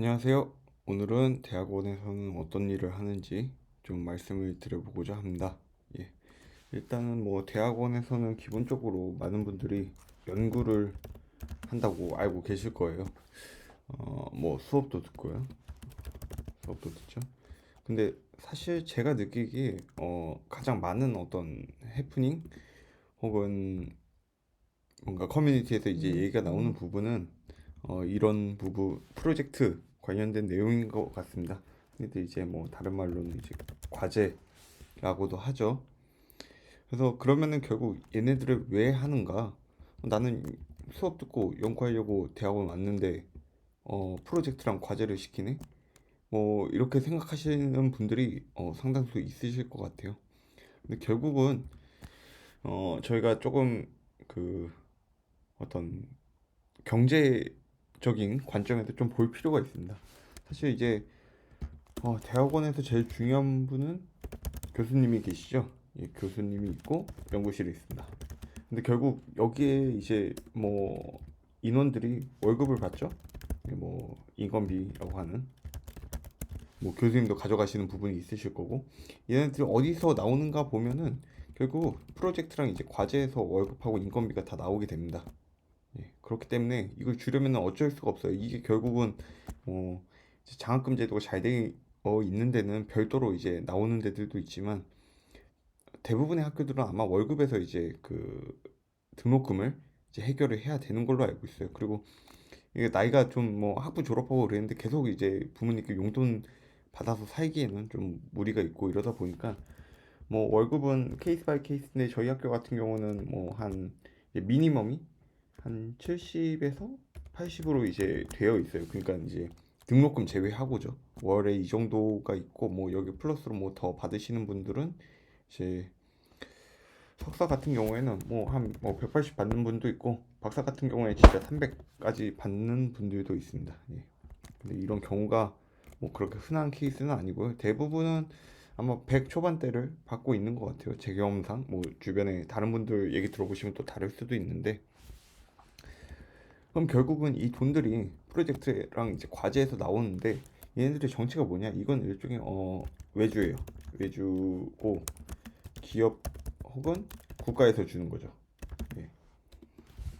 안녕하세요. 오늘은 대학원에서는 어떤 일을 하는지 좀 말씀을 드려보고자 합니다. 예. 일단은 뭐 대학원에서는 기본적으로 많은 분들이 연구를 한다고 알고 계실 거예요. 뭐 수업도 듣고요. 수업도 듣죠. 근데 사실 제가 느끼기에 가장 많은 어떤 해프닝 혹은 뭔가 커뮤니티에서 이제 얘기가 나오는 부분은 이런 부분 프로젝트 관련된 내용인 것 같습니다. 근데 이제 뭐 다른 말로는 이제 과제라고도 하죠. 그래서 그러면은 결국 얘네들을 왜 하는가? 나는 수업 듣고 연구하려고 대학원 왔는데 프로젝트랑 과제를 시키네? 뭐 이렇게 생각하시는 분들이 상당수 있으실 것 같아요. 근데 결국은 저희가 조금 그 어떤 경제적인 관점에서 좀 볼 필요가 있습니다. 사실 이제 대학원에서 제일 중요한 분은 교수님이 계시죠. 예, 교수님이 있고 연구실이 있습니다. 근데 결국 여기에 이제 뭐 인원들이 월급을 받죠. 예, 뭐 인건비라고 하는 뭐 교수님도 가져가시는 부분이 있으실 거고 얘네들이 어디서 나오는가 보면은 결국 프로젝트랑 이제 과제에서 월급하고 인건비가 다 나오게 됩니다. 예, 그렇기 때문에 이걸 줄이면 어쩔 수가 없어요. 이게 결국은 이제 장학금 제도가 잘 되어 있는 데는 별도로 이제 나오는 데들도 있지만 대부분의 학교들은 아마 월급에서 이제 그 등록금을 이제 해결을 해야 되는 걸로 알고 있어요. 그리고 이게 나이가 좀 뭐 학부 졸업하고 그랬는데 계속 이제 부모님께 용돈 받아서 살기에는 좀 무리가 있고 이러다 보니까 뭐 월급은 케이스 바이 케이스인데 저희 학교 같은 경우는 뭐 한 미니멈이 한 70에서 80으로 이제 되어 있어요. 그러니까 이제 등록금 제외하고죠. 월에 이 정도가 있고 뭐 여기 플러스로 뭐 더 받으시는 분들은 이제 석사 같은 경우에는 뭐 한 뭐 180 받는 분도 있고 박사 같은 경우에 진짜 300까지 받는 분들도 있습니다. 예. 근데 이런 경우가 뭐 그렇게 흔한 케이스는 아니고요. 대부분은 아마 100 초반대를 받고 있는 것 같아요. 제 경험상 뭐 주변에 다른 분들 얘기 들어보시면 또 다를 수도 있는데 그럼 결국은 이 돈들이 프로젝트랑 이제 과제에서 나오는데 얘네들의 정체가 뭐냐? 이건 일종의 외주예요. 외주고 기업 혹은 국가에서 주는 거죠. 예.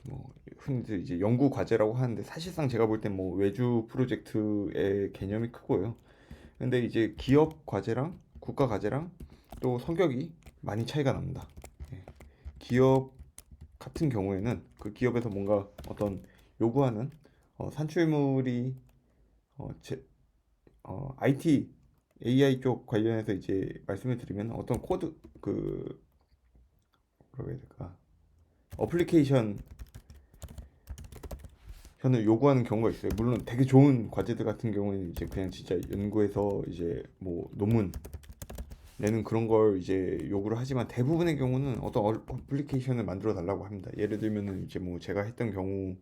뭐 흔히 이제 연구 과제라고 하는데 사실상 제가 볼 땐 뭐 외주 프로젝트의 개념이 크고요. 근데 이제 기업 과제랑 국가 과제랑 또 성격이 많이 차이가 납니다. 예. 기업 같은 경우에는 그 기업에서 뭔가 어떤 요구하는 산출물이 제, IT AI 쪽 관련해서 이제 말씀을 드리면 어떤 코드 그 뭐라고 해야 될까 어플리케이션 현을 요구하는 경우가 있어요. 물론 되게 좋은 과제들 같은 경우에는 이제 그냥 진짜 연구해서 이제 뭐 논문 내는 그런 걸 이제 요구를 하지만 대부분의 경우는 어떤 어플리케이션을 만들어 달라고 합니다. 예를 들면은 이제 뭐 제가 했던 경우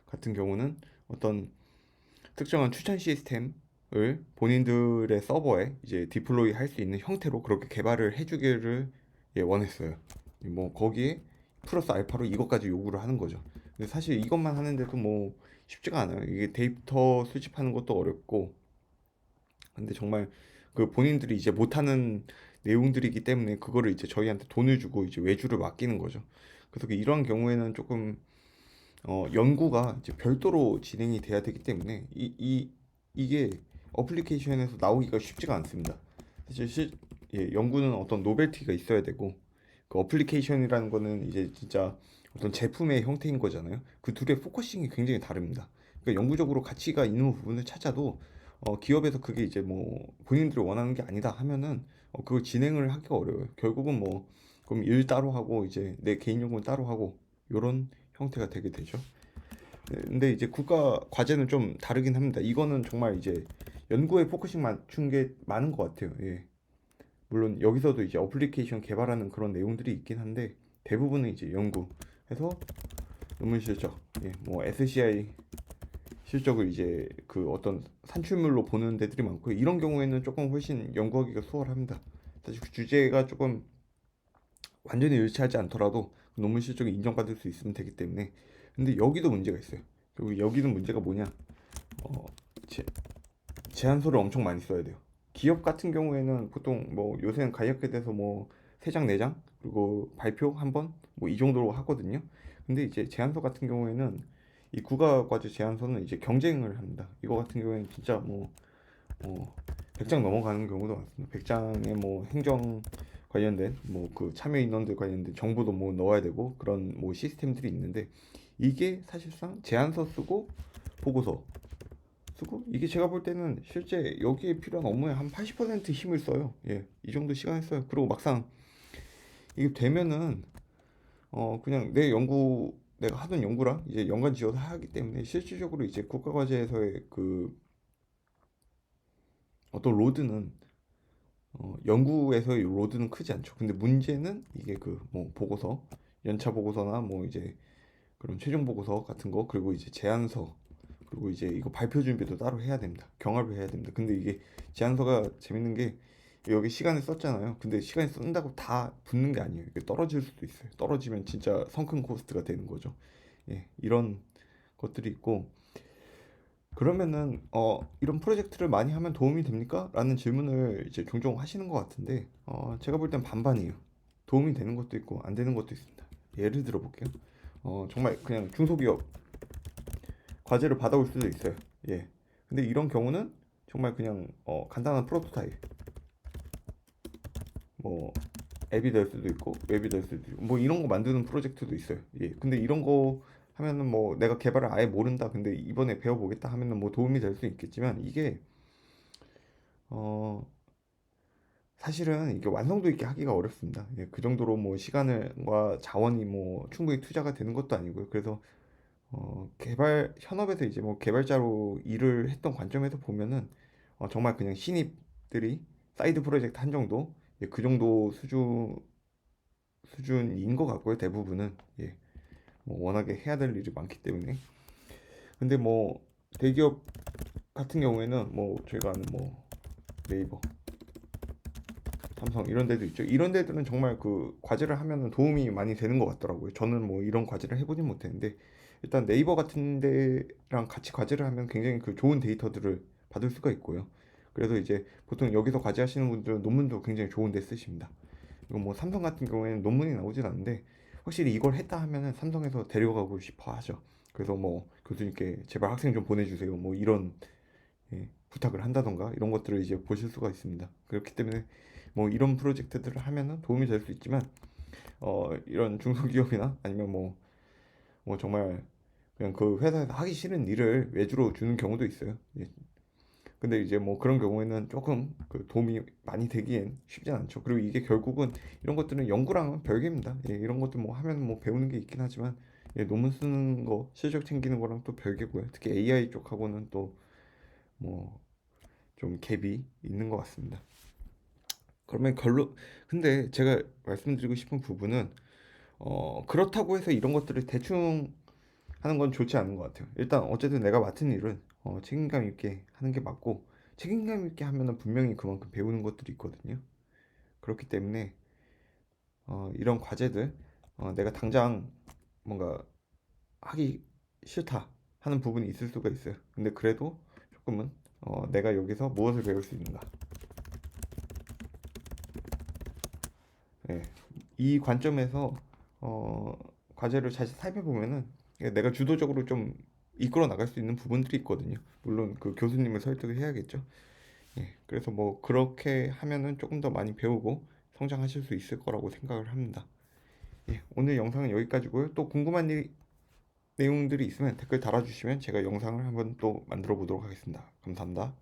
같은 경우는 어떤 특정한 추천 시스템을 본인들의 서버에 이제 디플로이 할 수 있는 형태로 그렇게 개발을 해주기를 원했어요. 뭐 거기에 플러스 알파로 이것까지 요구를 하는 거죠. 근데 사실 이것만 하는데도 뭐 쉽지가 않아요. 이게 데이터 수집하는 것도 어렵고, 근데 정말 그 본인들이 이제 못하는 내용들이기 때문에 그거를 이제 저희한테 돈을 주고 이제 외주를 맡기는 거죠. 그래서 이러한 경우에는 조금 연구가 이제 별도로 진행이 돼야 되기 때문에 이게 어플리케이션에서 나오기가 쉽지가 않습니다. 사실 연구는 어떤 노벨티가 있어야 되고 그 어플리케이션이라는 거는 이제 진짜 어떤 제품의 형태인 거잖아요. 그 둘의 포커싱이 굉장히 다릅니다. 그러니까 영구적으로 가치가 있는 부분을 찾아도 기업에서 그게 이제 뭐 본인들이 원하는 게 아니다 하면은 그걸 진행을 하기가 어려워요. 결국은 뭐 그럼 일 따로 하고 이제 내 개인 연구는 따로 하고 요런 형태가 되게 되죠. 네, 근데 이제 국가 과제는 좀 다르긴 합니다. 이거는 정말 이제 연구에 포커싱 맞춘 게 많은 것 같아요. 예. 물론 여기서도 이제 어플리케이션 개발하는 그런 내용들이 있긴 한데 대부분은 이제 연구해서 논문 실적, 예, 뭐 SCI 실적을 이제 그 어떤 산출물로 보는 데들이 많고 이런 경우에는 조금 훨씬 연구하기가 수월합니다. 사실 그 주제가 조금 완전히 일치하지 않더라도 논문 실적이 인정받을 수 있으면 되기 때문에 근데 여기도 문제가 있어요. 그리고 여기는 문제가 뭐냐? 어, 제안서를 엄청 많이 써야 돼요. 기업 같은 경우에는 보통 뭐 요새는 가입에 대해서 뭐 3장, 4장 그리고 발표 한 번 뭐 이 정도로 하거든요. 근데 이제 제안서 같은 경우에는 이 국가과제 제안서는 이제 경쟁을 합니다. 이거 같은 경우에는 진짜 뭐 100장 넘어가는 경우도 많습니다. 100장에 뭐 행정 관련된 뭐 그 참여 인원들 관련된 정보도 뭐 넣어야 되고 그런 뭐 시스템들이 있는데 이게 사실상 제안서 쓰고 보고서 쓰고 이게 제가 볼 때는 실제 여기에 필요한 업무의 한 80% 힘을 써요. 예, 이 정도 시간을 써요. 그리고 막상 이게 되면은 그냥 내 연구 내가 하던 연구랑 이제 연관 지어서 하기 때문에 실질적으로 이제 국가과제에서의 그 어떤 로드는 연구에서의 로드는 크지 않죠. 근데 문제는 이게 그 뭐 보고서 연차 보고서나 뭐 이제 그런 최종 보고서 같은 거 그리고 이제 제안서 그리고 이제 이거 발표 준비도 따로 해야 됩니다. 경합을 해야 됩니다. 근데 이게 제안서가 재밌는 게 여기 시간을 썼잖아요. 근데 시간을 쓴다고 다 붙는 게 아니에요. 이게 떨어질 수도 있어요. 떨어지면 진짜 성큰 코스트가 되는 거죠. 예, 이런 것들이 있고 그러면은 이런 프로젝트를 많이 하면 도움이 됩니까? 라는 질문을 이제 종종 하시는 것 같은데 제가 볼 땐 반반이에요. 도움이 되는 것도 있고 안 되는 것도 있습니다. 예를 들어 볼게요. 정말 그냥 중소기업 과제를 받아올 수도 있어요. 예. 근데 이런 경우는 정말 그냥 간단한 프로토타입, 뭐 앱이 될 수도 있고 웹이 될 수도 있고 뭐 이런 거 만드는 프로젝트도 있어요. 예. 근데 이런 거 하면은 뭐 내가 개발을 아예 모른다. 근데 이번에 배워보겠다 하면은 뭐 도움이 될 수 있겠지만 이게 어 사실은 이게 완성도 있게 하기가 어렵습니다. 예. 그 정도로 뭐 시간과 자원이 뭐 충분히 투자가 되는 것도 아니고요. 그래서 개발 현업에서 이제 뭐 개발자로 일을 했던 관점에서 보면은 정말 그냥 신입들이 사이드 프로젝트 한 정도 예, 그 정도 수준인 것 같고요 대부분은 예, 뭐 워낙에 해야 될 일이 많기 때문에 근데 뭐 대기업 같은 경우에는 뭐 저희가 아는 뭐 네이버, 삼성 이런 데도 있죠. 이런 데들은 정말 그 과제를 하면은 도움이 많이 되는 것 같더라고요. 저는 뭐 이런 과제를 해보진 못했는데 일단 네이버 같은 데랑 같이 과제를 하면 굉장히 그 좋은 데이터들을 받을 수가 있고요. 그래서 이제 보통 여기서 과제하시는 분들은 논문도 굉장히 좋은 데 쓰십니다. 이거 뭐 삼성 같은 경우에는 논문이 나오진 않는데 확실히 이걸 했다 하면은 삼성에서 데려가고 싶어 하죠. 그래서 뭐 교수님께 제발 학생 좀 보내주세요. 뭐 이런 예, 부탁을 한다던가 이런 것들을 이제 보실 수가 있습니다. 그렇기 때문에 뭐 이런 프로젝트들을 하면은 도움이 될 수 있지만 이런 중소기업이나 아니면 뭐 정말 그냥 그 회사에서 하기 싫은 일을 외주로 주는 경우도 있어요. 예. 근데 이제 뭐 그런 경우에는 조금 그 도움이 많이 되기엔 쉽지 않죠. 그리고 이게 결국은 이런 것들은 연구랑은 별개입니다. 예, 이런 것들 뭐 하면 뭐 배우는 게 있긴 하지만 예, 논문 쓰는 거, 실적 챙기는 거랑 또 별개고요. 특히 AI 쪽하고는 또 뭐 좀 갭이 있는 것 같습니다. 그러면 근데 제가 말씀드리고 싶은 부분은 그렇다고 해서 이런 것들을 대충 하는 건 좋지 않은 것 같아요. 일단 어쨌든 내가 맡은 일은 책임감 있게 하는 게 맞고 책임감 있게 하면은 분명히 그만큼 배우는 것들이 있거든요. 그렇기 때문에 이런 과제들 내가 당장 뭔가 하기 싫다 하는 부분이 있을 수가 있어요. 근데 그래도 조금은 내가 여기서 무엇을 배울 수 있는가 예, 이 관점에서 어, 과제를 잘 살펴보면은 내가 주도적으로 좀 이끌어 나갈 수 있는 부분들이 있거든요. 물론 그 교수님을 설득을 해야겠죠. 예, 그래서 뭐 그렇게 하면은 조금 더 많이 배우고 성장하실 수 있을 거라고 생각을 합니다. 예, 오늘 영상은 여기까지고요. 또 궁금한 내용들이 있으면 댓글 달아주시면 제가 영상을 한번 또 만들어 보도록 하겠습니다. 감사합니다.